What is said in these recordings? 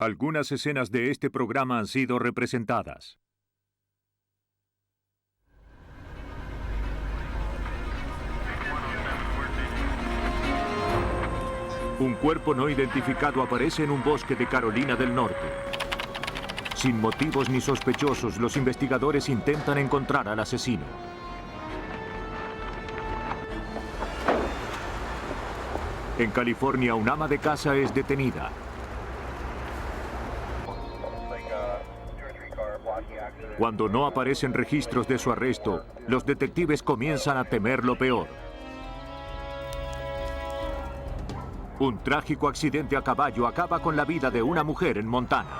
Algunas escenas de este programa han sido representadas. Un cuerpo no identificado aparece en un bosque de Carolina del Norte. Sin motivos ni sospechosos, los investigadores intentan encontrar al asesino. En California, un ama de casa es detenida. Cuando no aparecen registros de su arresto, los detectives comienzan a temer lo peor. Un trágico accidente a caballo acaba con la vida de una mujer en Montana.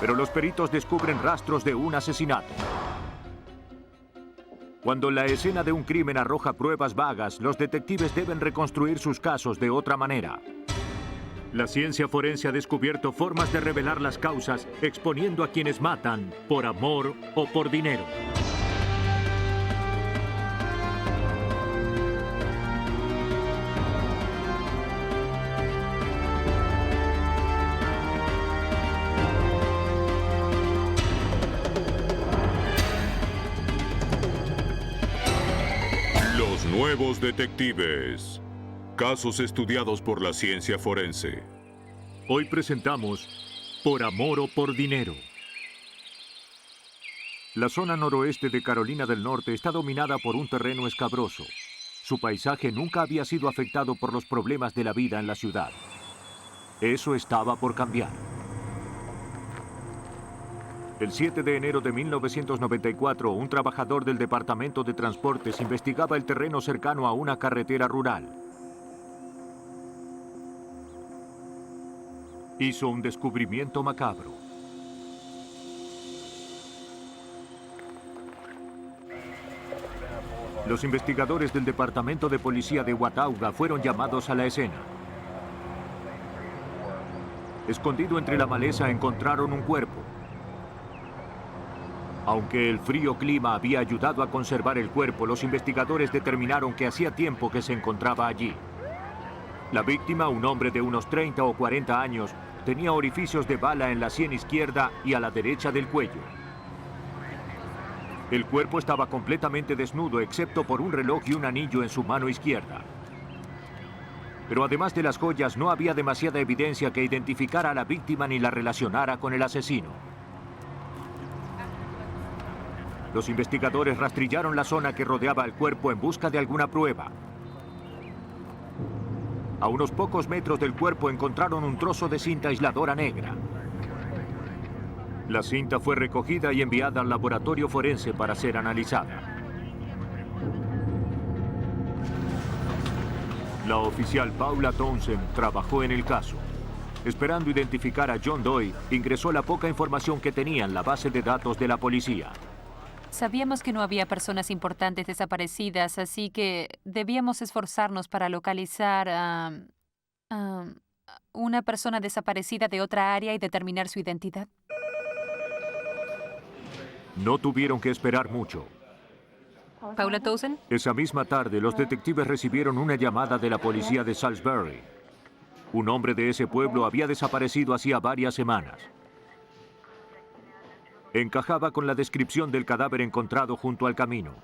Pero los peritos descubren rastros de un asesinato. Cuando la escena de un crimen arroja pruebas vagas, los detectives deben reconstruir sus casos de otra manera. La ciencia forense ha descubierto formas de revelar las causas, exponiendo a quienes matan por amor o por dinero. Los nuevos detectives. Casos estudiados por la ciencia forense. Hoy presentamos Por amor o por dinero. La zona noroeste de Carolina del Norte está dominada por un terreno escabroso. Su paisaje nunca había sido afectado por los problemas de la vida en la ciudad. Eso estaba por cambiar. El 7 de enero de 1994, un trabajador del Departamento de Transportes investigaba el terreno cercano a una carretera rural. Hizo un descubrimiento macabro. Los investigadores del Departamento de Policía de Watauga fueron llamados a la escena. Escondido entre la maleza encontraron un cuerpo. Aunque el frío clima había ayudado a conservar el cuerpo, los investigadores determinaron que hacía tiempo que se encontraba allí. La víctima, un hombre de unos 30 o 40 años, tenía orificios de bala en la sien izquierda y a la derecha del cuello. El cuerpo estaba completamente desnudo, excepto por un reloj y un anillo en su mano izquierda. Pero además de las joyas, no había demasiada evidencia que identificara a la víctima ni la relacionara con el asesino. Los investigadores rastrillaron la zona que rodeaba el cuerpo en busca de alguna prueba. A unos pocos metros del cuerpo encontraron un trozo de cinta aisladora negra. La cinta fue recogida y enviada al laboratorio forense para ser analizada. La oficial Paula Townsend trabajó en el caso. Esperando identificar a John Doe, ingresó la poca información que tenía en la base de datos de la policía. Sabíamos que no había personas importantes desaparecidas, así que debíamos esforzarnos para localizar a una persona desaparecida de otra área y determinar su identidad. No tuvieron que esperar mucho. ¿Paula Townsend? Esa misma tarde, los detectives recibieron una llamada de la policía de Salisbury. Un hombre de ese pueblo había desaparecido hacía varias semanas. Encajaba con la descripción del cadáver encontrado junto al camino.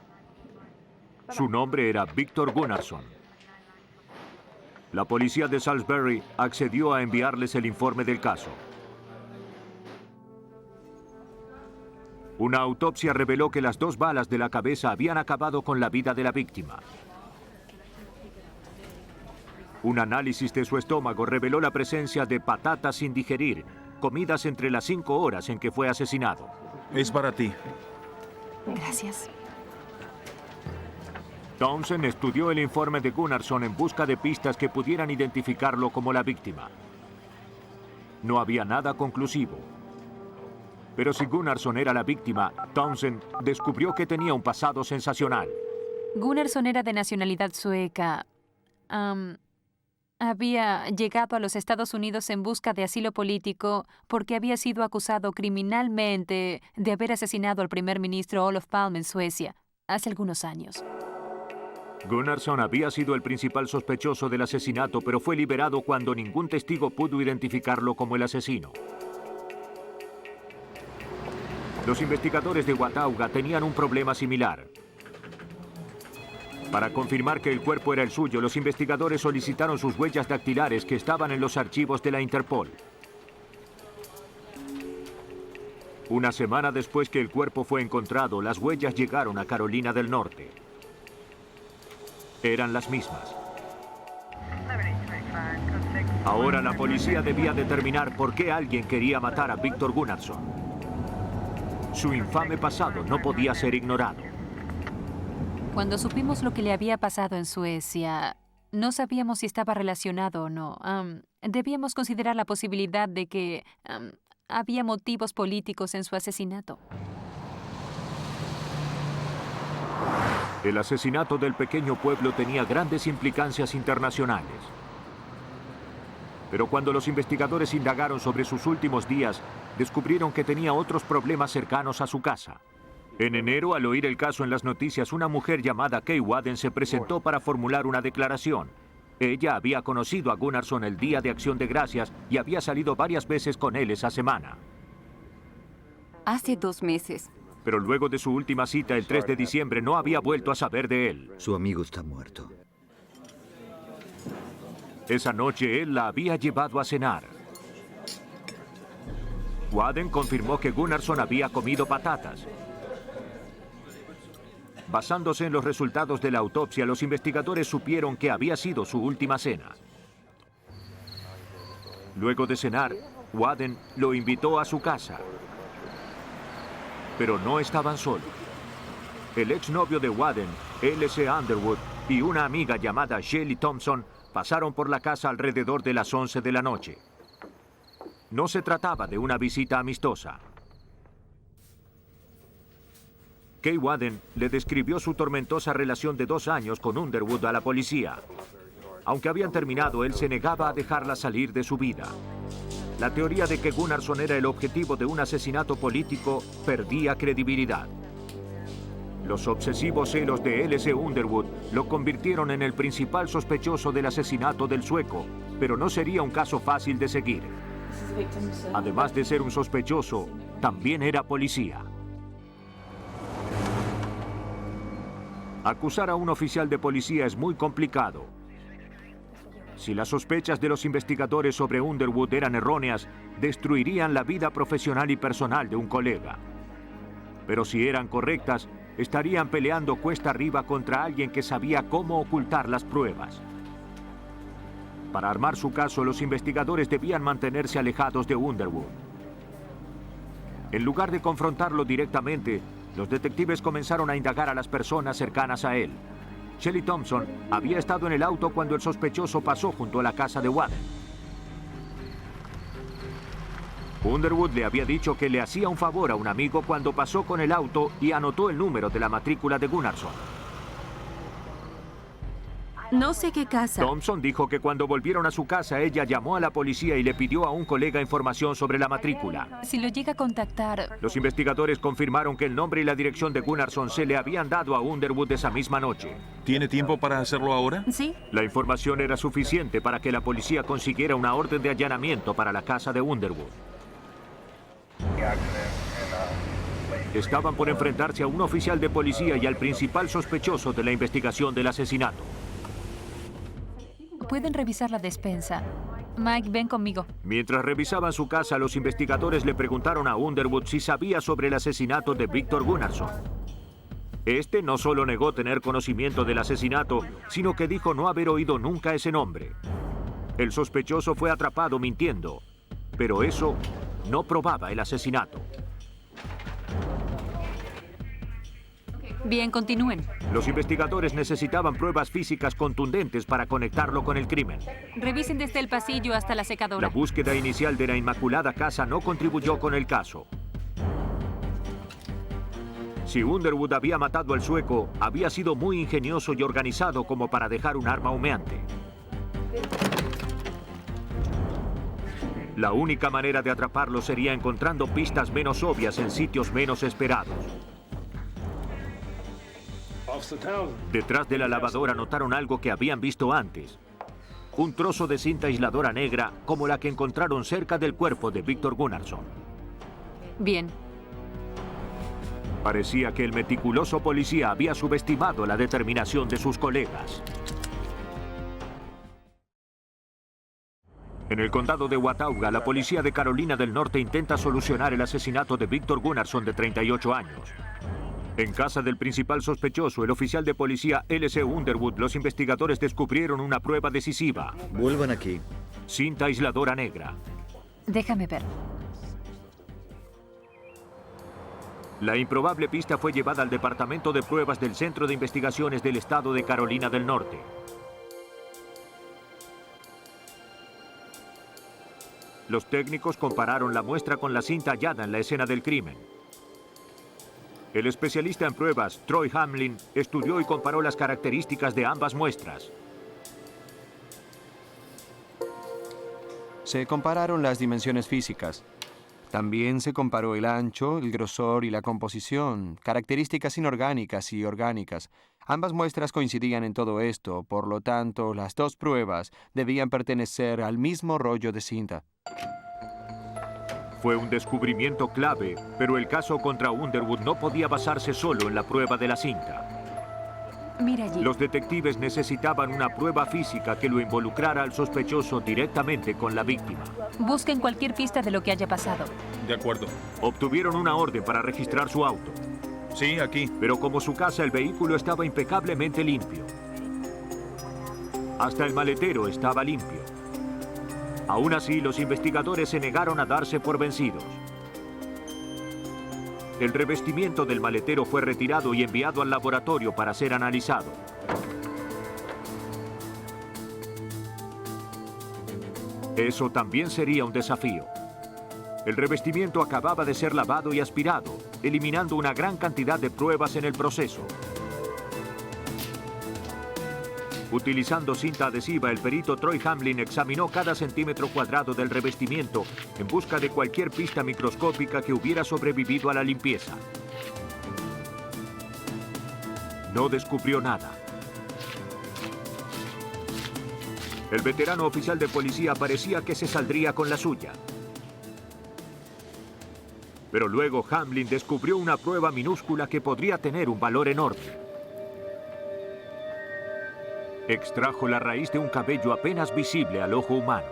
Su nombre era Victor Gunnarsson. La policía de Salisbury accedió a enviarles el informe del caso. Una autopsia reveló que las 2 balas de la cabeza habían acabado con la vida de la víctima. Un análisis de su estómago reveló la presencia de patatas sin digerir, comidas entre las 5 horas en que fue asesinado. Es para ti. Gracias. Townsend estudió el informe de Gunnarsson en busca de pistas que pudieran identificarlo como la víctima. No había nada conclusivo. Pero si Gunnarsson era la víctima, Townsend descubrió que tenía un pasado sensacional. Gunnarsson era de nacionalidad sueca. Había llegado a los Estados Unidos en busca de asilo político porque había sido acusado criminalmente de haber asesinado al primer ministro Olof Palme en Suecia hace algunos años. Gunnarsson había sido el principal sospechoso del asesinato, pero fue liberado cuando ningún testigo pudo identificarlo como el asesino. Los investigadores de Watauga tenían un problema similar. Para confirmar que el cuerpo era el suyo, los investigadores solicitaron sus huellas dactilares que estaban en los archivos de la Interpol. Una semana después que el cuerpo fue encontrado, las huellas llegaron a Carolina del Norte. Eran las mismas. Ahora la policía debía determinar por qué alguien quería matar a Víctor Gunnarsson. Su infame pasado no podía ser ignorado. Cuando supimos lo que le había pasado en Suecia, no sabíamos si estaba relacionado o no. Debíamos considerar la posibilidad de que había motivos políticos en su asesinato. El asesinato del pequeño pueblo tenía grandes implicancias internacionales. Pero cuando los investigadores indagaron sobre sus últimos días, descubrieron que tenía otros problemas cercanos a su casa. En enero, al oír el caso en las noticias, una mujer llamada Kay Waden se presentó para formular una declaración. Ella había conocido a Gunnarsson el Día de Acción de Gracias y había salido varias veces con él esa semana. Hace 2 meses. Pero luego de su última cita, el 3 de diciembre, no había vuelto a saber de él. Su amigo está muerto. Esa noche, él la había llevado a cenar. Waden confirmó que Gunnarsson había comido patatas. Basándose en los resultados de la autopsia, los investigadores supieron que había sido su última cena. Luego de cenar, Waden lo invitó a su casa. Pero no estaban solos. El exnovio de Waden, L.C. Underwood, y una amiga llamada Shelley Thompson pasaron por la casa alrededor de las 11 de la noche. No se trataba de una visita amistosa. Kay Waden le describió su tormentosa relación de 2 años con Underwood a la policía. Aunque habían terminado, él se negaba a dejarla salir de su vida. La teoría de que Gunnarsson era el objetivo de un asesinato político perdía credibilidad. Los obsesivos celos de L.C. Underwood lo convirtieron en el principal sospechoso del asesinato del sueco, pero no sería un caso fácil de seguir. Además de ser un sospechoso, también era policía. Acusar a un oficial de policía es muy complicado. Si las sospechas de los investigadores sobre Underwood eran erróneas, destruirían la vida profesional y personal de un colega. Pero si eran correctas, estarían peleando cuesta arriba contra alguien que sabía cómo ocultar las pruebas. Para armar su caso, los investigadores debían mantenerse alejados de Underwood. En lugar de confrontarlo directamente, los detectives comenzaron a indagar a las personas cercanas a él. Shelley Thompson había estado en el auto cuando el sospechoso pasó junto a la casa de Waden. Underwood le había dicho que le hacía un favor a un amigo cuando pasó con el auto y anotó el número de la matrícula de Gunnarsson. No sé qué casa. Thompson dijo que cuando volvieron a su casa, ella llamó a la policía y le pidió a un colega información sobre la matrícula. Si lo llega a contactar... Los investigadores confirmaron que el nombre y la dirección de Gunnarsson se le habían dado a Underwood esa misma noche. ¿Tiene tiempo para hacerlo ahora? Sí. La información era suficiente para que la policía consiguiera una orden de allanamiento para la casa de Underwood. Estaban por enfrentarse a un oficial de policía y al principal sospechoso de la investigación del asesinato. Pueden revisar la despensa. Mike, ven conmigo. Mientras revisaban su casa, los investigadores le preguntaron a Underwood si sabía sobre el asesinato de Víctor Gunnarsson. Este no solo negó tener conocimiento del asesinato, sino que dijo no haber oído nunca ese nombre. El sospechoso fue atrapado mintiendo, pero eso no probaba el asesinato. Bien, continúen. Los investigadores necesitaban pruebas físicas contundentes para conectarlo con el crimen. Revisen desde el pasillo hasta la secadora. La búsqueda inicial de la inmaculada casa no contribuyó con el caso. Si Underwood había matado al sueco, había sido muy ingenioso y organizado como para dejar un arma humeante. La única manera de atraparlo sería encontrando pistas menos obvias en sitios menos esperados. Detrás de la lavadora notaron algo que habían visto antes. Un trozo de cinta aisladora negra como la que encontraron cerca del cuerpo de Víctor Gunnarsson. Bien. Parecía que el meticuloso policía había subestimado la determinación de sus colegas. En el condado de Watauga, la policía de Carolina del Norte intenta solucionar el asesinato de Víctor Gunnarsson, de 38 años. En casa del principal sospechoso, el oficial de policía L.C. Underwood, los investigadores descubrieron una prueba decisiva. Vuelvan aquí. Cinta aisladora negra. Déjame ver. La improbable pista fue llevada al Departamento de Pruebas del Centro de Investigaciones del Estado de Carolina del Norte. Los técnicos compararon la muestra con la cinta hallada en la escena del crimen. El especialista en pruebas, Troy Hamlin, estudió y comparó las características de ambas muestras. Se compararon las dimensiones físicas. También se comparó el ancho, el grosor y la composición, características inorgánicas y orgánicas. Ambas muestras coincidían en todo esto, por lo tanto, las dos pruebas debían pertenecer al mismo rollo de cinta. Fue un descubrimiento clave, pero el caso contra Underwood no podía basarse solo en la prueba de la cinta. Mira allí. Los detectives necesitaban una prueba física que lo involucrara al sospechoso directamente con la víctima. Busquen cualquier pista de lo que haya pasado. De acuerdo. Obtuvieron una orden para registrar su auto. Sí, aquí. Pero como su casa, el vehículo estaba impecablemente limpio. Hasta el maletero estaba limpio. Aún así, los investigadores se negaron a darse por vencidos. El revestimiento del maletero fue retirado y enviado al laboratorio para ser analizado. Eso también sería un desafío. El revestimiento acababa de ser lavado y aspirado, eliminando una gran cantidad de pruebas en el proceso. Utilizando cinta adhesiva, el perito Troy Hamlin examinó cada centímetro cuadrado del revestimiento en busca de cualquier pista microscópica que hubiera sobrevivido a la limpieza. No descubrió nada. El veterano oficial de policía parecía que se saldría con la suya. Pero luego Hamlin descubrió una prueba minúscula que podría tener un valor enorme. Extrajo la raíz de un cabello apenas visible al ojo humano.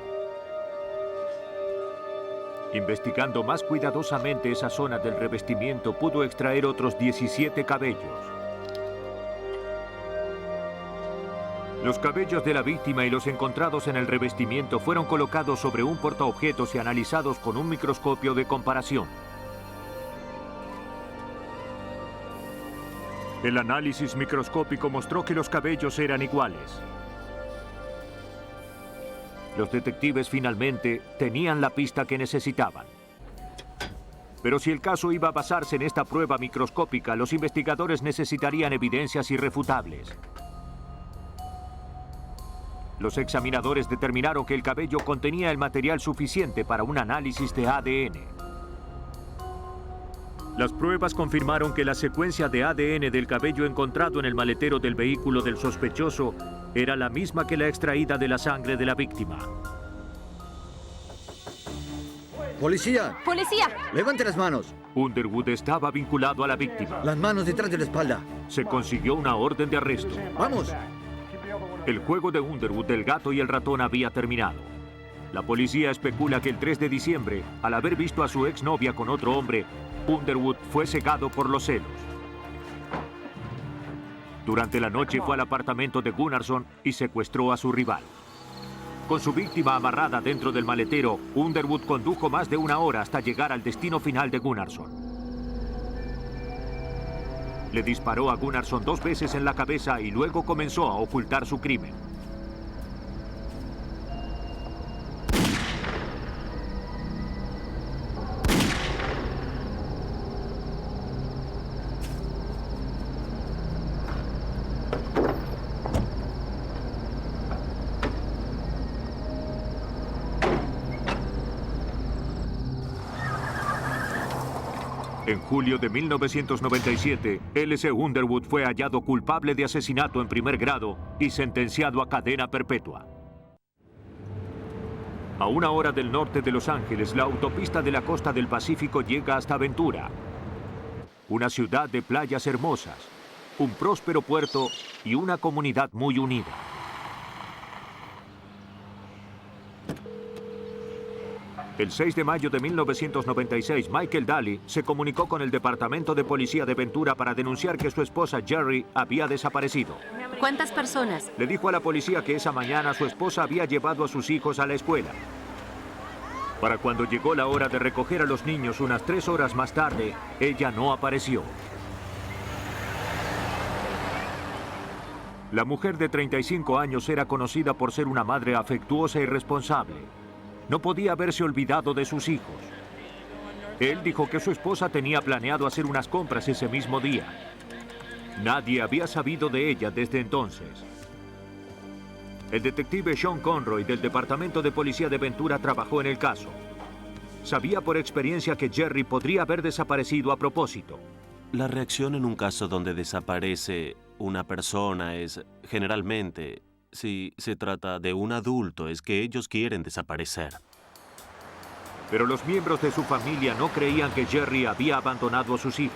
Investigando más cuidadosamente esa zona del revestimiento, pudo extraer otros 17 cabellos. Los cabellos de la víctima y los encontrados en el revestimiento fueron colocados sobre un portaobjetos y analizados con un microscopio de comparación. El análisis microscópico mostró que los cabellos eran iguales. Los detectives finalmente tenían la pista que necesitaban. Pero si el caso iba a basarse en esta prueba microscópica, los investigadores necesitarían evidencias irrefutables. Los examinadores determinaron que el cabello contenía el material suficiente para un análisis de ADN. Las pruebas confirmaron que la secuencia de ADN del cabello encontrado en el maletero del vehículo del sospechoso era la misma que la extraída de la sangre de la víctima. ¡Policía! ¡Policía! ¡Levante las manos! Underwood estaba vinculado a la víctima. Las manos detrás de la espalda. Se consiguió una orden de arresto. ¡Vamos! El juego de Underwood del gato y el ratón había terminado. La policía especula que el 3 de diciembre, al haber visto a su exnovia con otro hombre, Underwood fue cegado por los celos. Durante la noche fue al apartamento de Gunnarsson y secuestró a su rival. Con su víctima amarrada dentro del maletero, Underwood condujo más de una hora hasta llegar al destino final de Gunnarsson. Le disparó a Gunnarsson 2 veces en la cabeza y luego comenzó a ocultar su crimen. En julio de 1997, L.C. Underwood fue hallado culpable de asesinato en primer grado y sentenciado a cadena perpetua. A 1 hora del norte de Los Ángeles, la autopista de la costa del Pacífico llega hasta Ventura, una ciudad de playas hermosas, un próspero puerto y una comunidad muy unida. El 6 de mayo de 1996, Michael Daly se comunicó con el Departamento de Policía de Ventura para denunciar que su esposa Jerry había desaparecido. ¿Cuántas personas? Le dijo a la policía que esa mañana su esposa había llevado a sus hijos a la escuela. Para cuando llegó la hora de recoger a los niños unas 3 horas más tarde, ella no apareció. La mujer de 35 años era conocida por ser una madre afectuosa y responsable. No podía haberse olvidado de sus hijos. Él dijo que su esposa tenía planeado hacer unas compras ese mismo día. Nadie había sabido de ella desde entonces. El detective Sean Conroy del Departamento de Policía de Ventura trabajó en el caso. Sabía por experiencia que Jerry podría haber desaparecido a propósito. La reacción en un caso donde desaparece una persona es, generalmente, si se trata de un adulto, es que ellos quieren desaparecer. Pero los miembros de su familia no creían que Jerry había abandonado a sus hijos.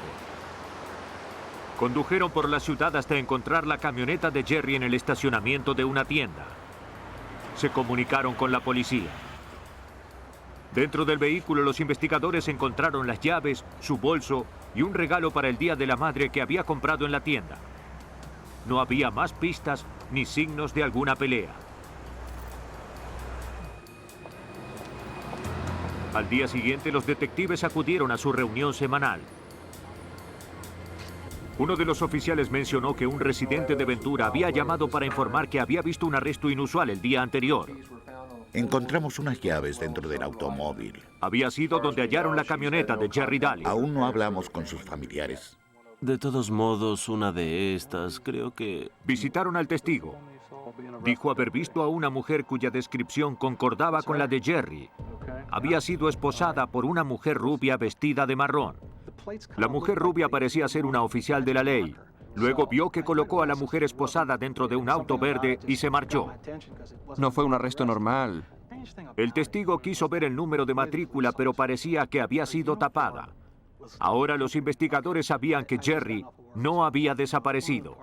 Condujeron por la ciudad hasta encontrar la camioneta de Jerry en el estacionamiento de una tienda. Se comunicaron con la policía. Dentro del vehículo, los investigadores encontraron las llaves, su bolso y un regalo para el Día de la Madre que había comprado en la tienda. No había más pistas ni signos de alguna pelea. Al día siguiente, los detectives acudieron a su reunión semanal. Uno de los oficiales mencionó que un residente de Ventura había llamado para informar que había visto un arresto inusual el día anterior. Encontramos unas llaves dentro del automóvil. Había sido donde hallaron la camioneta de Jerry Daly. Aún no hablamos con sus familiares. De todos modos, una de estas, creo que... Visitaron al testigo. Dijo haber visto a una mujer cuya descripción concordaba con la de Jerry. Había sido esposada por una mujer rubia vestida de marrón. La mujer rubia parecía ser una oficial de la ley. Luego vio que colocó a la mujer esposada dentro de un auto verde y se marchó. No fue un arresto normal. El testigo quiso ver el número de matrícula, pero parecía que había sido tapada. Ahora los investigadores sabían que Jerry no había desaparecido.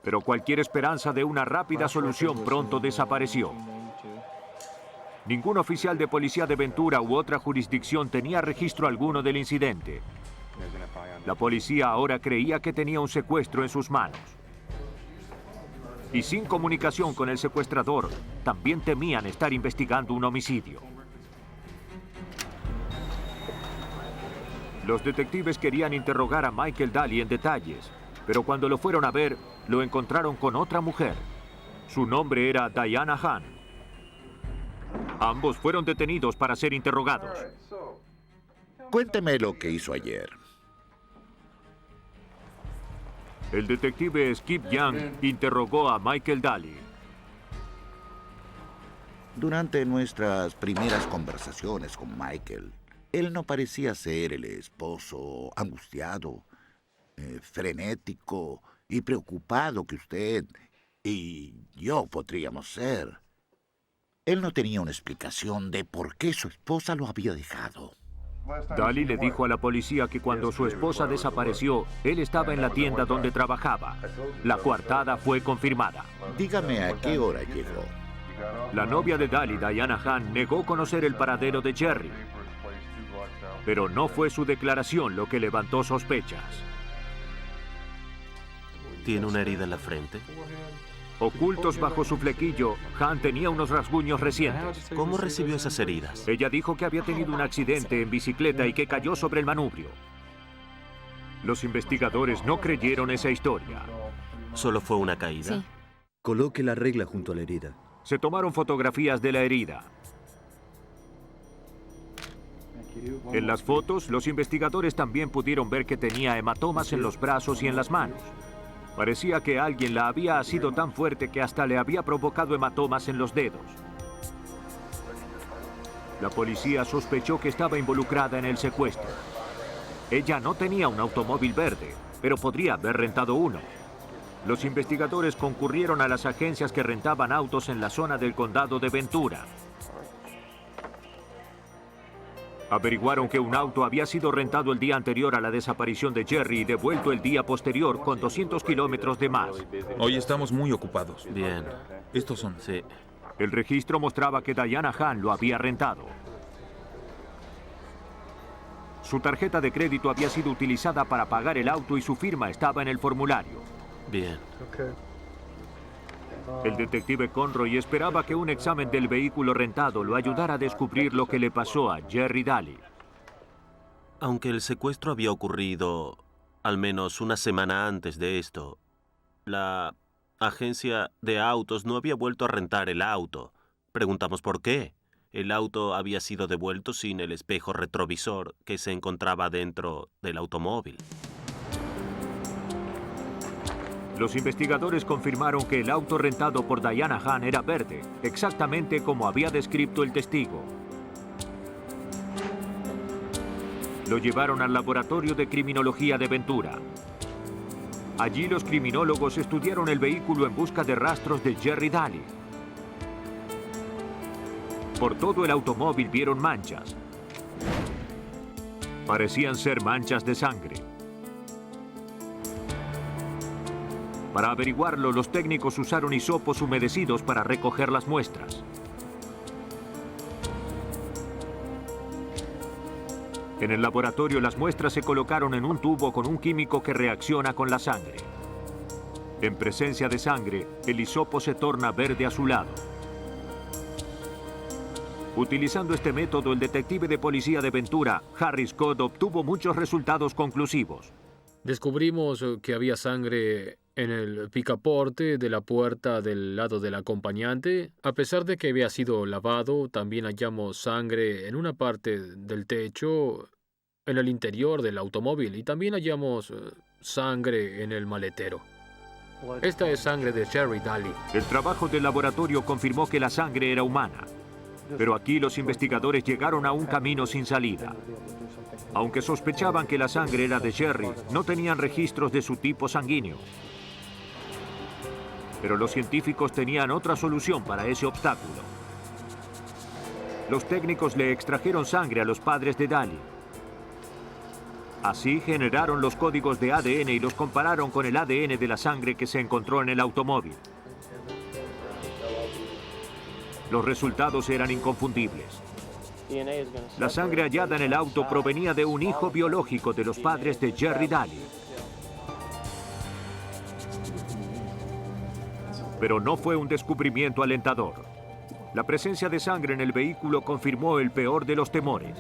Pero cualquier esperanza de una rápida solución pronto desapareció. Ningún oficial de policía de Ventura u otra jurisdicción tenía registro alguno del incidente. La policía ahora creía que tenía un secuestro en sus manos. Y sin comunicación con el secuestrador, también temían estar investigando un homicidio. Los detectives querían interrogar a Michael Daly en detalles, pero cuando lo fueron a ver, lo encontraron con otra mujer. Su nombre era Diana Hahn. Ambos fueron detenidos para ser interrogados. Cuénteme lo que hizo ayer. El detective Skip Young interrogó a Michael Daly. Durante nuestras primeras conversaciones con Michael, él no parecía ser el esposo angustiado, frenético y preocupado que usted y yo podríamos ser. Él no tenía una explicación de por qué su esposa lo había dejado. Daly le dijo a la policía que cuando su esposa desapareció, él estaba en la tienda donde trabajaba. La coartada fue confirmada. Dígame a qué hora llegó. La novia de Daly, Diana Hahn, negó conocer el paradero de Jerry. Pero no fue su declaración lo que levantó sospechas. ¿Tiene una herida en la frente? Ocultos bajo su flequillo, Hahn tenía unos rasguños recientes. ¿Cómo recibió esas heridas? Ella dijo que había tenido un accidente en bicicleta y que cayó sobre el manubrio. Los investigadores no creyeron esa historia. ¿Solo fue una caída? Sí. Coloque la regla junto a la herida. Se tomaron fotografías de la herida. En las fotos, los investigadores también pudieron ver que tenía hematomas en los brazos y en las manos. Parecía que alguien la había asido tan fuerte que hasta le había provocado hematomas en los dedos. La policía sospechó que estaba involucrada en el secuestro. Ella no tenía un automóvil verde, pero podría haber rentado uno. Los investigadores concurrieron a las agencias que rentaban autos en la zona del condado de Ventura. Averiguaron que un auto había sido rentado el día anterior a la desaparición de Jerry y devuelto el día posterior con 200 kilómetros de más. Hoy estamos muy ocupados. Bien. Estos son. Sí. El registro mostraba que Diana Hahn lo había rentado. Su tarjeta de crédito había sido utilizada para pagar el auto y su firma estaba en el formulario. Bien. El detective Conroy esperaba que un examen del vehículo rentado lo ayudara a descubrir lo que le pasó a Jerry Daly. Aunque el secuestro había ocurrido al menos una semana antes de esto, la agencia de autos no había vuelto a rentar el auto. Preguntamos por qué. El auto había sido devuelto sin el espejo retrovisor que se encontraba dentro del automóvil. Los investigadores confirmaron que el auto rentado por Diana Hahn era verde, exactamente como había descrito el testigo. Lo llevaron al laboratorio de criminología de Ventura. Allí los criminólogos estudiaron el vehículo en busca de rastros de Jerry Daly. Por todo el automóvil vieron manchas. Parecían ser manchas de sangre. Para averiguarlo, los técnicos usaron hisopos humedecidos para recoger las muestras. En el laboratorio, las muestras se colocaron en un tubo con un químico que reacciona con la sangre. En presencia de sangre, el hisopo se torna verde azulado. Utilizando este método, el detective de policía de Ventura, Harry Scott, obtuvo muchos resultados conclusivos. Descubrimos que había sangre en el picaporte de la puerta del lado del acompañante. A pesar de que había sido lavado, también hallamos sangre en una parte del techo, en el interior del automóvil, y también hallamos sangre en el maletero. Esta es sangre de Jerry Daly. El trabajo del laboratorio confirmó que la sangre era humana. Pero aquí los investigadores llegaron a un camino sin salida. Aunque sospechaban que la sangre era de Jerry, no tenían registros de su tipo sanguíneo. Pero los científicos tenían otra solución para ese obstáculo. Los técnicos le extrajeron sangre a los padres de Daly. Así generaron los códigos de ADN y los compararon con el ADN de la sangre que se encontró en el automóvil. Los resultados eran inconfundibles. La sangre hallada en el auto provenía de un hijo biológico de los padres de Jerry Daly. Pero no fue un descubrimiento alentador. La presencia de sangre en el vehículo confirmó el peor de los temores.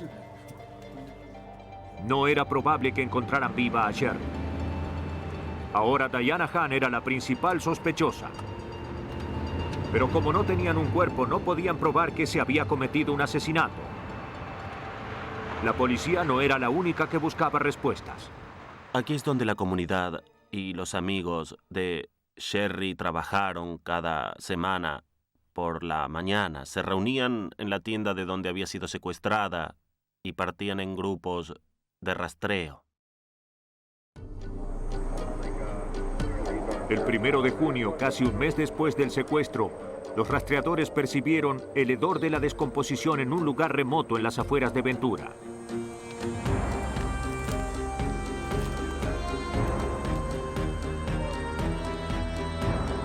No era probable que encontraran viva a Jerry. Ahora Diana Hahn era la principal sospechosa. Pero como no tenían un cuerpo, no podían probar que se había cometido un asesinato. La policía no era la única que buscaba respuestas. Aquí es donde la comunidad y los amigos de Jerry trabajaron cada semana por la mañana. Se reunían en la tienda de donde había sido secuestrada y partían en grupos de rastreo. El 1 de junio, casi un mes después del secuestro, los rastreadores percibieron el hedor de la descomposición en un lugar remoto en las afueras de Ventura.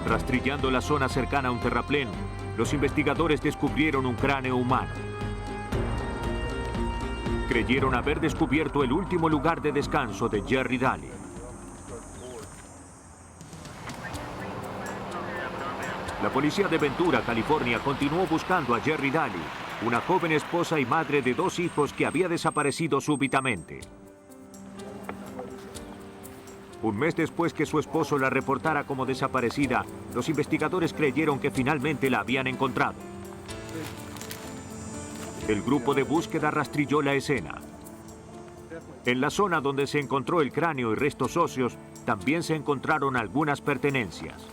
Rastrillando la zona cercana a un terraplén, los investigadores descubrieron un cráneo humano. Creyeron haber descubierto el último lugar de descanso de Jerry Daly. La policía de Ventura, California, continuó buscando a Jerry Daly, una joven esposa y madre de 2 hijos que había desaparecido súbitamente. Un mes después que su esposo la reportara como desaparecida, los investigadores creyeron que finalmente la habían encontrado. El grupo de búsqueda rastrilló la escena. En la zona donde se encontró el cráneo y restos óseos, también se encontraron algunas pertenencias.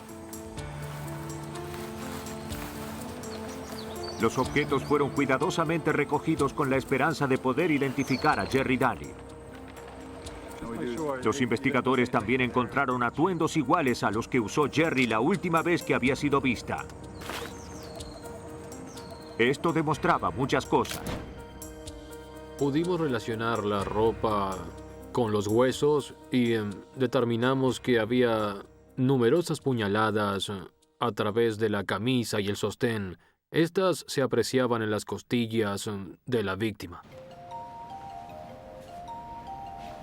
Los objetos fueron cuidadosamente recogidos con la esperanza de poder identificar a Jerry Daly. Los investigadores también encontraron atuendos iguales a los que usó Jerry la última vez que había sido vista. Esto demostraba muchas cosas. Pudimos relacionar la ropa con los huesos y determinamos que había numerosas puñaladas a través de la camisa y el sostén. Estas se apreciaban en las costillas de la víctima.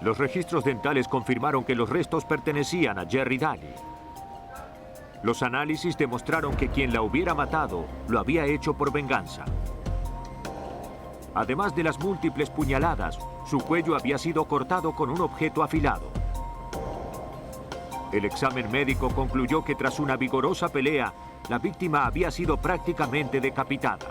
Los registros dentales confirmaron que los restos pertenecían a Jerry Daly. Los análisis demostraron que quien la hubiera matado lo había hecho por venganza. Además de las múltiples puñaladas, su cuello había sido cortado con un objeto afilado. El examen médico concluyó que tras una vigorosa pelea, la víctima había sido prácticamente decapitada.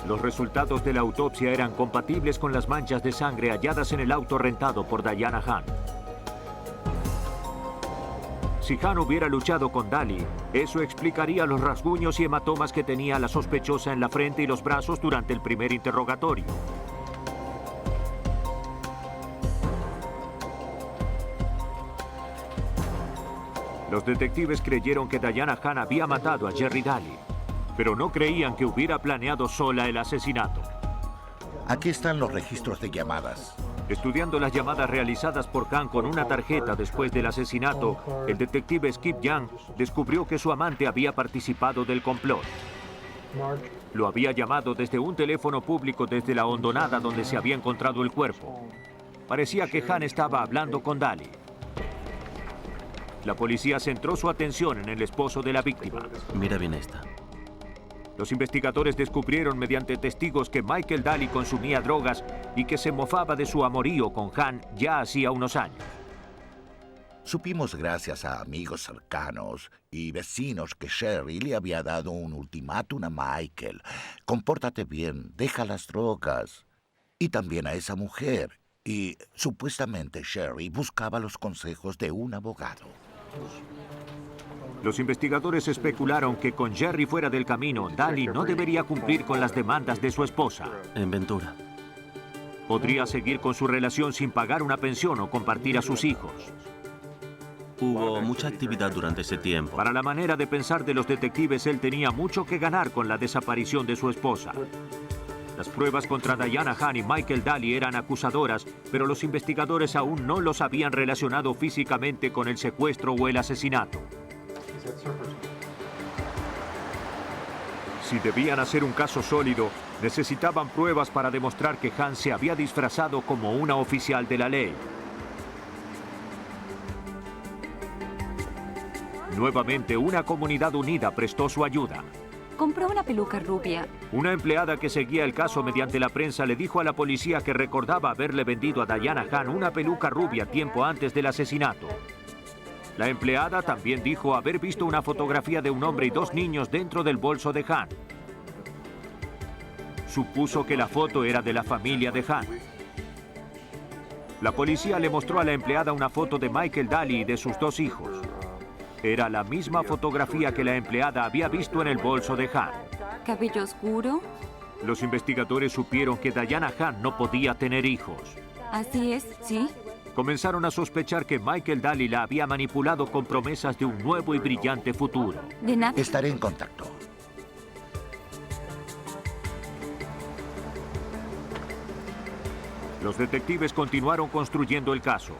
Los resultados de la autopsia eran compatibles con las manchas de sangre halladas en el auto rentado por Diana Hahn. Si Hahn hubiera luchado con Daly, eso explicaría los rasguños y hematomas que tenía la sospechosa en la frente y los brazos durante el primer interrogatorio. Los detectives creyeron que Diana Hahn había matado a Jerry Daly, pero no creían que hubiera planeado sola el asesinato. Aquí están los registros de llamadas. Estudiando las llamadas realizadas por Hahn con una tarjeta después del asesinato, el detective Skip Young descubrió que su amante había participado del complot. Lo había llamado desde un teléfono público desde la hondonada donde se había encontrado el cuerpo. Parecía que Hahn estaba hablando con Daly. La policía centró su atención en el esposo de la víctima. Mira bien esta. Los investigadores descubrieron mediante testigos que Michael Daly consumía drogas y que se mofaba de su amorío con Hahn ya hacía unos años. Supimos gracias a amigos cercanos y vecinos que Sherry le había dado un ultimátum a Michael. Compórtate bien, deja las drogas. Y también a esa mujer. Y supuestamente Sherry buscaba los consejos de un abogado. Los investigadores especularon que con Jerry fuera del camino, Daly no debería cumplir con las demandas de su esposa. En Ventura. Podría seguir con su relación sin pagar una pensión o compartir a sus hijos. Hubo mucha actividad durante ese tiempo. Para la manera de pensar de los detectives, él tenía mucho que ganar con la desaparición de su esposa. Las pruebas contra Diana Hahn y Michael Daly eran acusadoras, pero los investigadores aún no los habían relacionado físicamente con el secuestro o el asesinato. Si debían hacer un caso sólido, necesitaban pruebas para demostrar que Hahn se había disfrazado como una oficial de la ley. Nuevamente, una comunidad unida prestó su ayuda. Compró una peluca rubia. Una empleada que seguía el caso mediante la prensa le dijo a la policía que recordaba haberle vendido a Diana Hahn una peluca rubia tiempo antes del asesinato. La empleada también dijo haber visto una fotografía de un hombre y dos niños dentro del bolso de Hahn. Supuso que la foto era de la familia de Hahn. La policía le mostró a la empleada una foto de Michael Daly y de sus dos hijos. Era la misma fotografía que la empleada había visto en el bolso de Hahn. ¿Cabello oscuro? Los investigadores supieron que Diana Hahn no podía tener hijos. Así es, sí. Comenzaron a sospechar que Michael Daly la había manipulado con promesas de un nuevo y brillante futuro. De nada. Estaré en contacto. Los detectives continuaron construyendo el caso.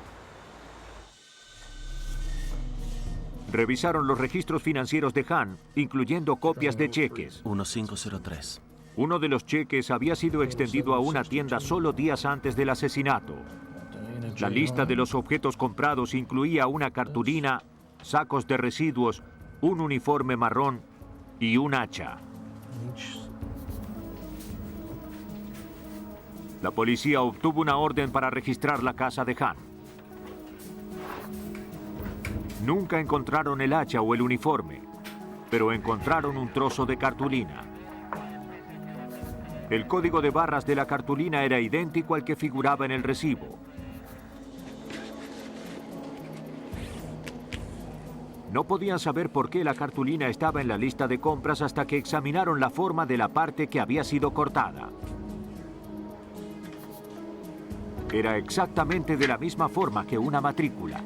Revisaron los registros financieros de Hahn, incluyendo copias de cheques. 1503. Uno de los cheques había sido extendido a una tienda solo días antes del asesinato. La lista de los objetos comprados incluía una cartulina, sacos de residuos, un uniforme marrón y un hacha. La policía obtuvo una orden para registrar la casa de Hahn. Nunca encontraron el hacha o el uniforme, pero encontraron un trozo de cartulina. El código de barras de la cartulina era idéntico al que figuraba en el recibo. No podían saber por qué la cartulina estaba en la lista de compras hasta que examinaron la forma de la parte que había sido cortada. Era exactamente de la misma forma que una matrícula.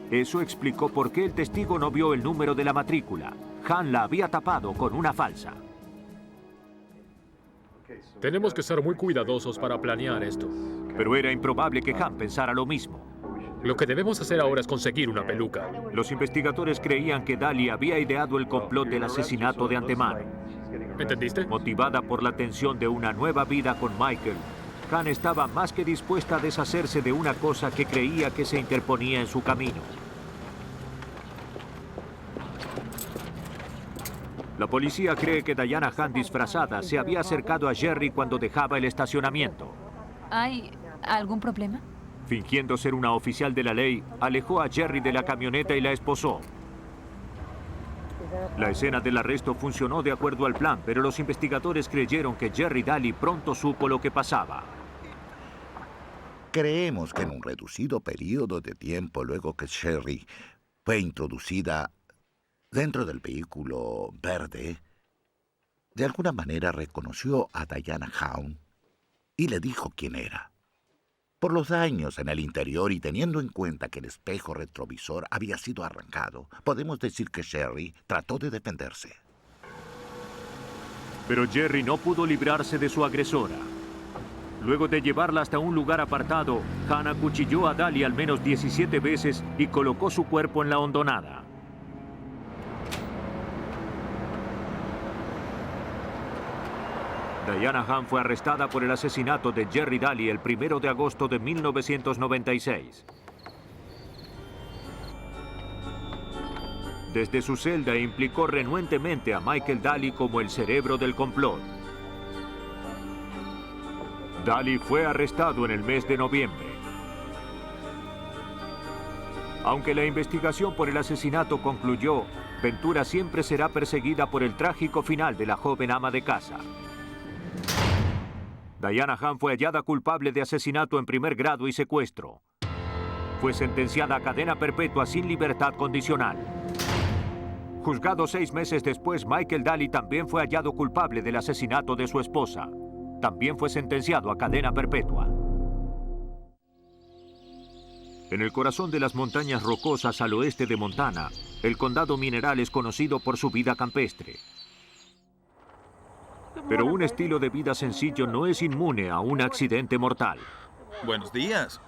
Eso explicó por qué el testigo no vio el número de la matrícula. Han la había tapado con una falsa. Tenemos que ser muy cuidadosos para planear esto. Pero era improbable que Han pensara lo mismo. Lo que debemos hacer ahora es conseguir una peluca. Los investigadores creían que Daly había ideado el complot del asesinato de antemano. ¿Entendiste? Motivada por la tensión de una nueva vida con Michael, Han estaba más que dispuesta a deshacerse de una cosa que creía que se interponía en su camino. La policía cree que Diana Han disfrazada se había acercado a Jerry cuando dejaba el estacionamiento. ¿Hay algún problema? Fingiendo ser una oficial de la ley, alejó a Jerry de la camioneta y la esposó. La escena del arresto funcionó de acuerdo al plan, pero los investigadores creyeron que Jerry Daly pronto supo lo que pasaba. Creemos que en un reducido periodo de tiempo luego que Sherry fue introducida dentro del vehículo verde, de alguna manera reconoció a Diana Han y le dijo quién era. Por los daños en el interior y teniendo en cuenta que el espejo retrovisor había sido arrancado, podemos decir que Sherry trató de defenderse. Pero Jerry no pudo librarse de su agresora. Luego de llevarla hasta un lugar apartado, Han acuchilló a Daly al menos 17 veces y colocó su cuerpo en la hondonada. Diana Han fue arrestada por el asesinato de Jerry Daly el 1 de agosto de 1996. Desde su celda implicó renuentemente a Michael Daly como el cerebro del complot. Daly fue arrestado en el mes de noviembre. Aunque la investigación por el asesinato concluyó, Ventura siempre será perseguida por el trágico final de la joven ama de casa. Diana Han fue hallada culpable de asesinato en primer grado y secuestro. Fue sentenciada a cadena perpetua sin libertad condicional. Juzgado 6 meses después, Michael Daly también fue hallado culpable del asesinato de su esposa. También fue sentenciado a cadena perpetua. En el corazón de las montañas rocosas al oeste de Montana, el condado Mineral es conocido por su vida campestre. Pero un estilo de vida sencillo no es inmune a un accidente mortal. Buenos días.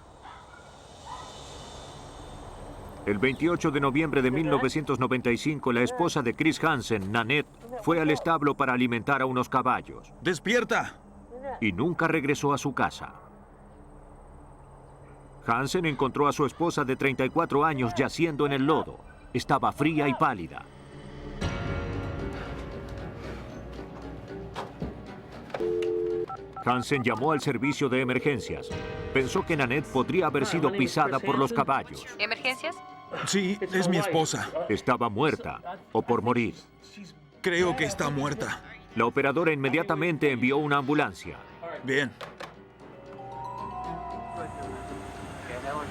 El 28 de noviembre de 1995, la esposa de Chris Hansen, Nanette, fue al establo para alimentar a unos caballos. ¡Despierta! Y nunca regresó a su casa. Hansen encontró a su esposa de 34 años yaciendo en el lodo. Estaba fría y pálida. Hansen llamó al servicio de emergencias. Pensó que Nanette podría haber sido pisada por los caballos. ¿Emergencias? Sí, es mi esposa. Estaba muerta o por morir. Creo que está muerta. La operadora inmediatamente envió una ambulancia. Bien.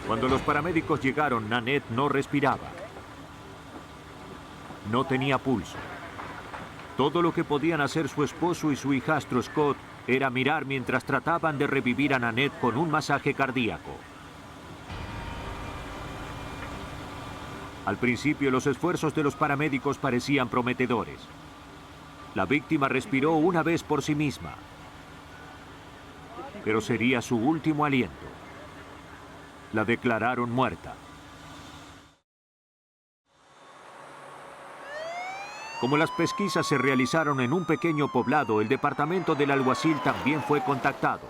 Cuando los paramédicos llegaron, Nanette no respiraba. No tenía pulso. Todo lo que podían hacer su esposo y su hijastro Scott era mirar mientras trataban de revivir a Nanette con un masaje cardíaco. Al principio, los esfuerzos de los paramédicos parecían prometedores. La víctima respiró una vez por sí misma, pero sería su último aliento. La declararon muerta. Como las pesquisas se realizaron en un pequeño poblado, el departamento del alguacil también fue contactado.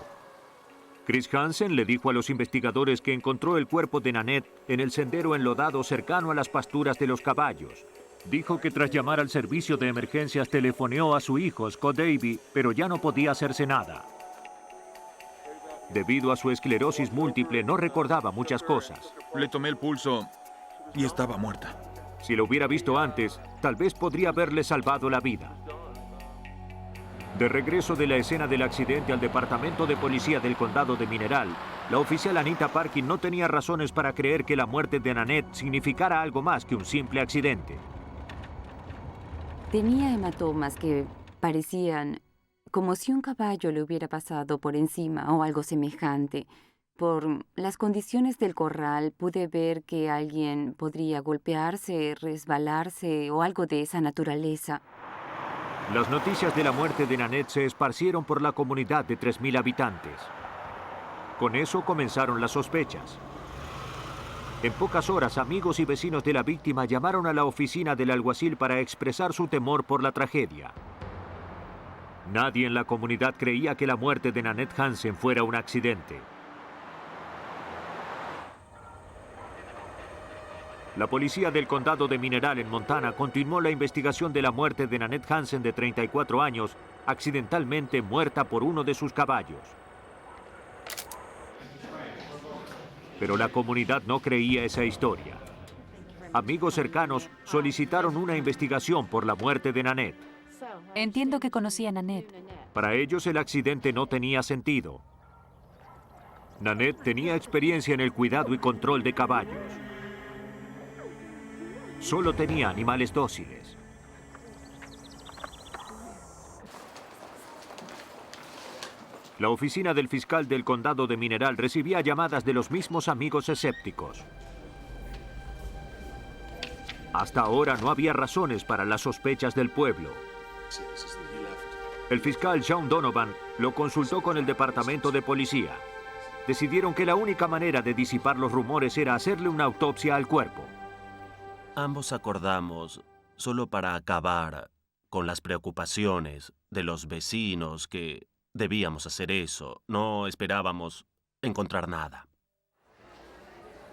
Chris Hansen le dijo a los investigadores que encontró el cuerpo de Nanette en el sendero enlodado cercano a las pasturas de los caballos. Dijo que tras llamar al servicio de emergencias telefoneó a su hijo, Scott Davey, pero ya no podía hacerse nada. Debido a su esclerosis múltiple, no recordaba muchas cosas. Le tomé el pulso y estaba muerta. Si lo hubiera visto antes, tal vez podría haberle salvado la vida. De regreso de la escena del accidente al departamento de policía del condado de Mineral, La oficial Anita Parkin no tenía razones para creer que la muerte de Nanette significara algo más que un simple accidente. Tenía hematomas que parecían como si un caballo le hubiera pasado por encima o algo semejante. Por las condiciones del corral pude ver que alguien podría golpearse, resbalarse o algo de esa naturaleza. Las noticias de la muerte de Nanette se esparcieron por la comunidad de 3.000 habitantes. Con eso comenzaron las sospechas. En pocas horas, amigos y vecinos de la víctima llamaron a la oficina del alguacil para expresar su temor por la tragedia. Nadie en la comunidad creía que la muerte de Nanette Hansen fuera un accidente. La policía del condado de Mineral en Montana continuó la investigación de la muerte de Nanette Hansen de 34 años, accidentalmente muerta por uno de sus caballos. Pero la comunidad no creía esa historia. Amigos cercanos solicitaron una investigación por la muerte de Nanette. Entiendo que conocía a Nanette. Para ellos el accidente no tenía sentido. Nanette tenía experiencia en el cuidado y control de caballos. Solo tenía animales dóciles. La oficina del fiscal del condado de Mineral recibía llamadas de los mismos amigos escépticos. Hasta ahora no había razones para las sospechas del pueblo. El fiscal Sean Donovan lo consultó con el departamento de policía. Decidieron que la única manera de disipar los rumores era hacerle una autopsia al cuerpo. Ambos acordamos, solo para acabar con las preocupaciones de los vecinos, que debíamos hacer eso. No esperábamos encontrar nada.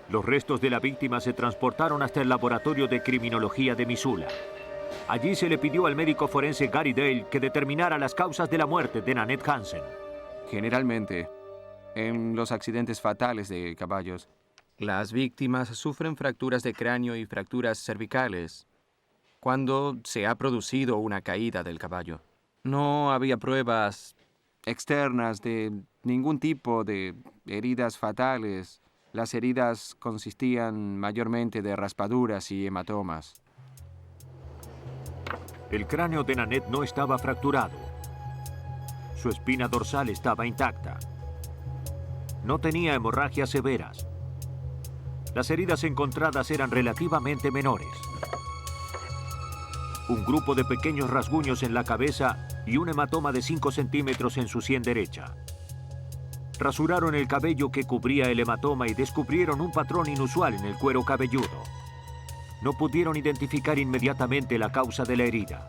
Los restos de la víctima se transportaron hasta el laboratorio de criminología de Missoula. Allí se le pidió al médico forense Gary Dale que determinara las causas de la muerte de Nanette Hansen. Generalmente, en los accidentes fatales de caballos, las víctimas sufren fracturas de cráneo y fracturas cervicales cuando se ha producido una caída del caballo. No había pruebas externas de ningún tipo de heridas fatales. Las heridas consistían mayormente de raspaduras y hematomas. El cráneo de Nanette no estaba fracturado. Su espina dorsal estaba intacta. No tenía hemorragias severas. Las heridas encontradas eran relativamente menores. Un grupo de pequeños rasguños en la cabeza y un hematoma de 5 centímetros en su sien derecha. Rasuraron el cabello que cubría el hematoma y descubrieron un patrón inusual en el cuero cabelludo. No pudieron identificar inmediatamente la causa de la herida.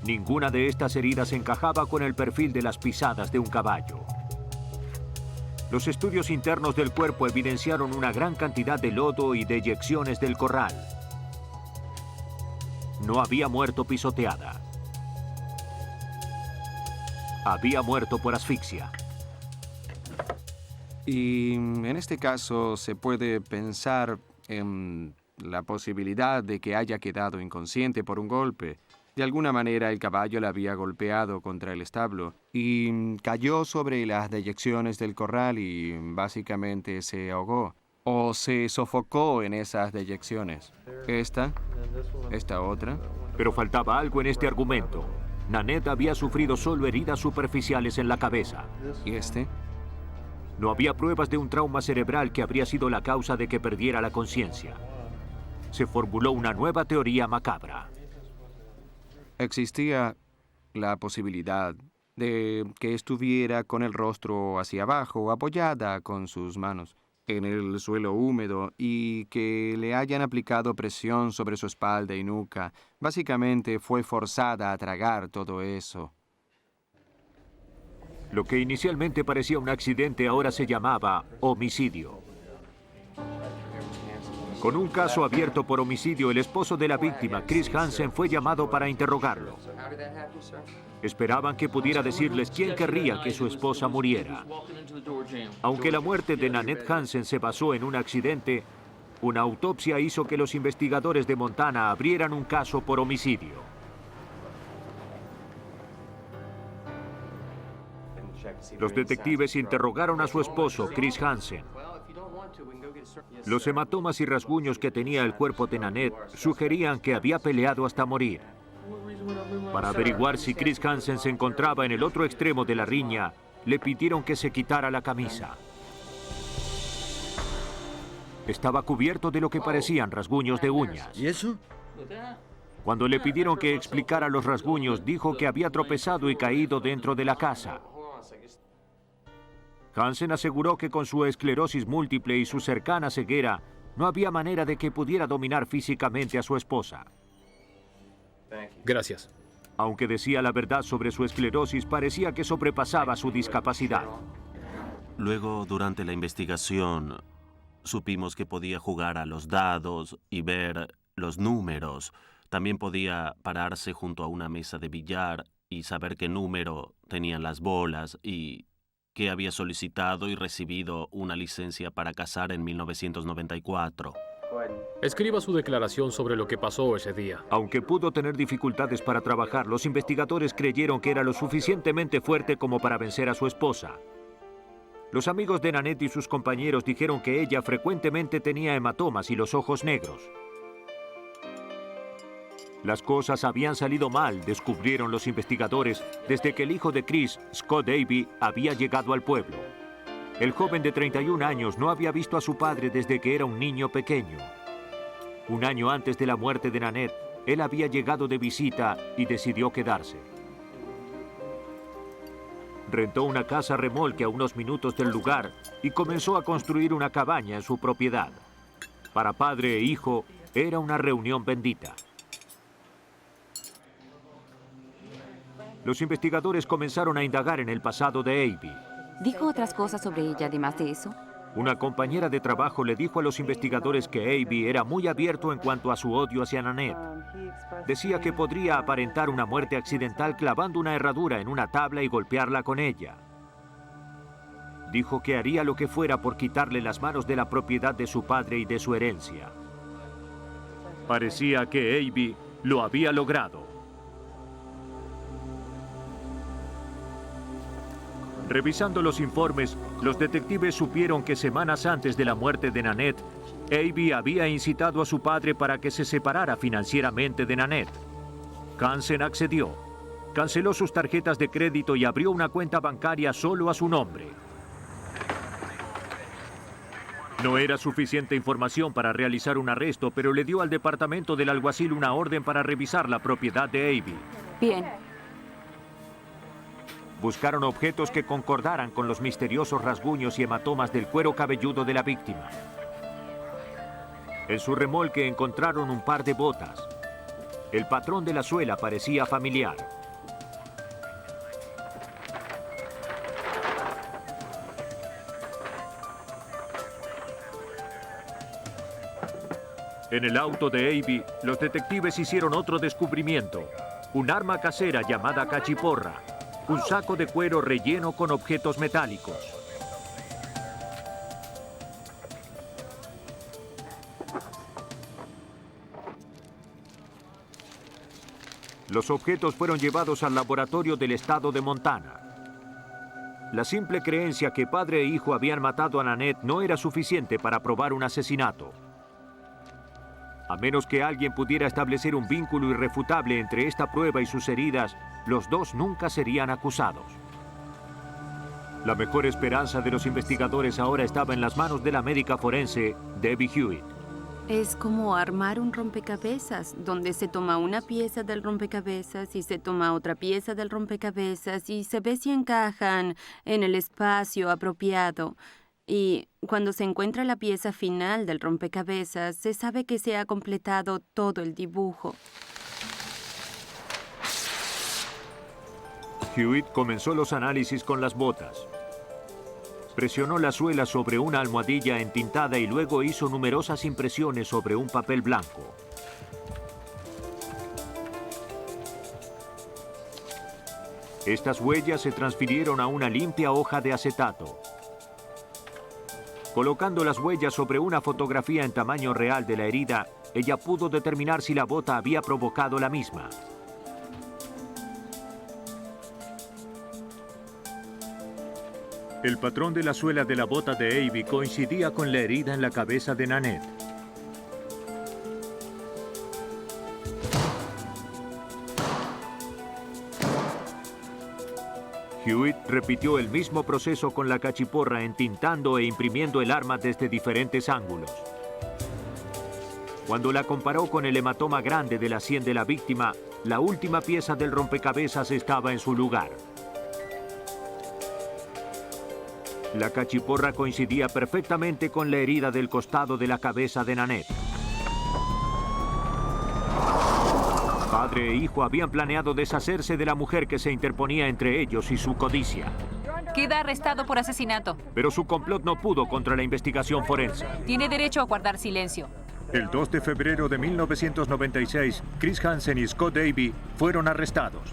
Ninguna de estas heridas encajaba con el perfil de las pisadas de un caballo. Los estudios internos del cuerpo evidenciaron una gran cantidad de lodo y deyecciones del corral. No había muerto pisoteada. Había muerto por asfixia. Y en este caso se puede pensar en la posibilidad de que haya quedado inconsciente por un golpe. De alguna manera el caballo la había golpeado contra el establo y cayó sobre las deyecciones del corral y básicamente se ahogó o se sofocó en esas deyecciones. Esta otra. Pero faltaba algo en este argumento. Nanette había sufrido solo heridas superficiales en la cabeza. ¿Y este? No había pruebas de un trauma cerebral que habría sido la causa de que perdiera la conciencia. Se formuló una nueva teoría macabra. Existía la posibilidad de que estuviera con el rostro hacia abajo, apoyada con sus manos en el suelo húmedo y que le hayan aplicado presión sobre su espalda y nuca. Básicamente fue forzada a tragar todo eso. Lo que inicialmente parecía un accidente ahora se llamaba homicidio. Con un caso abierto por homicidio, el esposo de la víctima, Chris Hansen, fue llamado para interrogarlo. Esperaban que pudiera decirles quién querría que su esposa muriera. Aunque la muerte de Nanette Hansen se basó en un accidente, una autopsia hizo que los investigadores de Montana abrieran un caso por homicidio. Los detectives interrogaron a su esposo, Chris Hansen. Los hematomas y rasguños que tenía el cuerpo de Nanette sugerían que había peleado hasta morir. Para averiguar si Chris Hansen se encontraba en el otro extremo de la riña, le pidieron que se quitara la camisa. Estaba cubierto de lo que parecían rasguños de uñas. ¿Y eso? Cuando le pidieron que explicara los rasguños, dijo que había tropezado y caído dentro de la casa. Hansen aseguró que con su esclerosis múltiple y su cercana ceguera, no había manera de que pudiera dominar físicamente a su esposa. Gracias. Aunque decía la verdad sobre su esclerosis, parecía que sobrepasaba su discapacidad. Luego, durante la investigación, supimos que podía jugar a los dados y ver los números. También podía pararse junto a una mesa de billar y saber qué número tenían las bolas y que había solicitado y recibido una licencia para cazar en 1994. Escriba su declaración sobre lo que pasó ese día. Aunque pudo tener dificultades para trabajar, los investigadores creyeron que era lo suficientemente fuerte como para vencer a su esposa. Los amigos de Nanette y sus compañeros dijeron que ella frecuentemente tenía hematomas y los ojos negros. Las cosas habían salido mal, descubrieron los investigadores, desde que el hijo de Chris, Scott Davey, había llegado al pueblo. El joven de 31 años no había visto a su padre desde que era un niño pequeño. Un año antes de la muerte de Nanette, él había llegado de visita y decidió quedarse. Rentó una casa remolque a unos minutos del lugar y comenzó a construir una cabaña en su propiedad. Para padre e hijo, era una reunión bendita. Los investigadores comenzaron a indagar en el pasado de Abby. ¿Dijo otras cosas sobre ella además de eso? Una compañera de trabajo le dijo a los investigadores que Abby era muy abierto en cuanto a su odio hacia Nanette. Decía que podría aparentar una muerte accidental clavando una herradura en una tabla y golpearla con ella. Dijo que haría lo que fuera por quitarle las manos de la propiedad de su padre y de su herencia. Parecía que Abby lo había logrado. Revisando los informes, los detectives supieron que semanas antes de la muerte de Nanette, Abby había incitado a su padre para que se separara financieramente de Nanette. Hansen accedió. Canceló sus tarjetas de crédito y abrió una cuenta bancaria solo a su nombre. No era suficiente información para realizar un arresto, pero le dio al departamento del alguacil una orden para revisar la propiedad de Abby. Bien. Buscaron objetos que concordaran con los misteriosos rasguños y hematomas del cuero cabelludo de la víctima. En su remolque encontraron un par de botas. El patrón de la suela parecía familiar. En el auto de Abby, los detectives hicieron otro descubrimiento: un arma casera llamada cachiporra. Un saco de cuero relleno con objetos metálicos. Los objetos fueron llevados al laboratorio del estado de Montana. La simple creencia que padre e hijo habían matado a Nanette no era suficiente para probar un asesinato. A menos que alguien pudiera establecer un vínculo irrefutable entre esta prueba y sus heridas, los dos nunca serían acusados. La mejor esperanza de los investigadores ahora estaba en las manos de la médica forense, Debbie Hewitt. Es como armar un rompecabezas, donde se toma una pieza del rompecabezas y se toma otra pieza del rompecabezas y se ve si encajan en el espacio apropiado. Y cuando se encuentra la pieza final del rompecabezas, se sabe que se ha completado todo el dibujo. Hewitt comenzó los análisis con las botas. Presionó la suela sobre una almohadilla entintada y luego hizo numerosas impresiones sobre un papel blanco. Estas huellas se transfirieron a una limpia hoja de acetato. Colocando las huellas sobre una fotografía en tamaño real de la herida, ella pudo determinar si la bota había provocado la misma. El patrón de la suela de la bota de Abby coincidía con la herida en la cabeza de Nanette. Hewitt repitió el mismo proceso con la cachiporra, entintando e imprimiendo el arma desde diferentes ángulos. Cuando la comparó con el hematoma grande de la sien de la víctima, la última pieza del rompecabezas estaba en su lugar. La cachiporra coincidía perfectamente con la herida del costado de la cabeza de Nanette. Padre e hijo habían planeado deshacerse de la mujer que se interponía entre ellos y su codicia. Queda arrestado por asesinato. Pero su complot no pudo contra la investigación forense. Tiene derecho a guardar silencio. El 2 de febrero de 1996, Chris Hansen y Scott Abby fueron arrestados.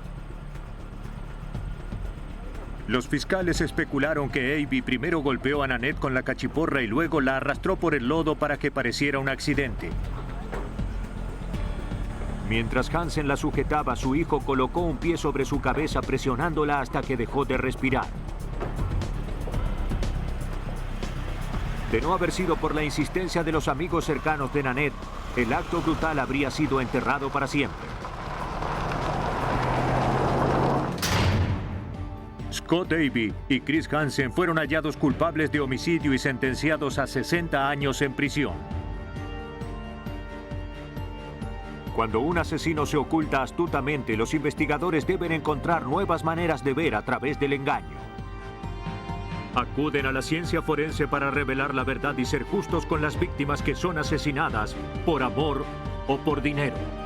Los fiscales especularon que Abby primero golpeó a Nanette con la cachiporra y luego la arrastró por el lodo para que pareciera un accidente. Mientras Hansen la sujetaba, su hijo colocó un pie sobre su cabeza presionándola hasta que dejó de respirar. De no haber sido por la insistencia de los amigos cercanos de Nanette, el acto brutal habría sido enterrado para siempre. Scott Abby y Chris Hansen fueron hallados culpables de homicidio y sentenciados a 60 años en prisión. Cuando un asesino se oculta astutamente, los investigadores deben encontrar nuevas maneras de ver a través del engaño. Acuden a la ciencia forense para revelar la verdad y ser justos con las víctimas que son asesinadas por amor o por dinero.